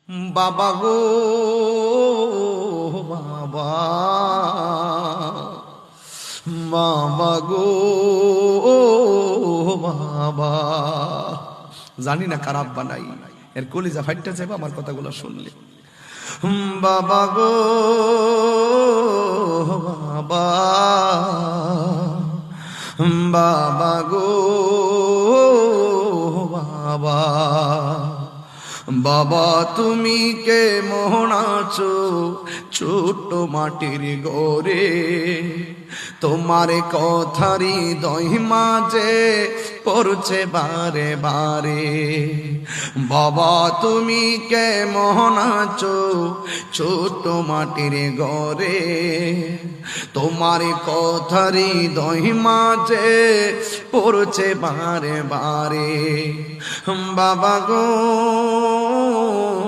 বাবা গো বাবা, বাবা গো বাবা। জানি না খারাপ বানাই, এর কলিজা ফাইটটা যাবে আমার কথাগুলো শুনলে। বাবা গো বাবা, বাবা গো বাবা। বাবা তুমি কে মোহন আছো ছোট মাটির ঘরে, তোমার কথারি দই মাঝে পড়ছে বারে বারে। বাবা তুমি কে মোহন আছো ছোট মাটির ঘরে, তোমার কথারি দই মাঝে পড়ছে বারে বারে। বাবা গো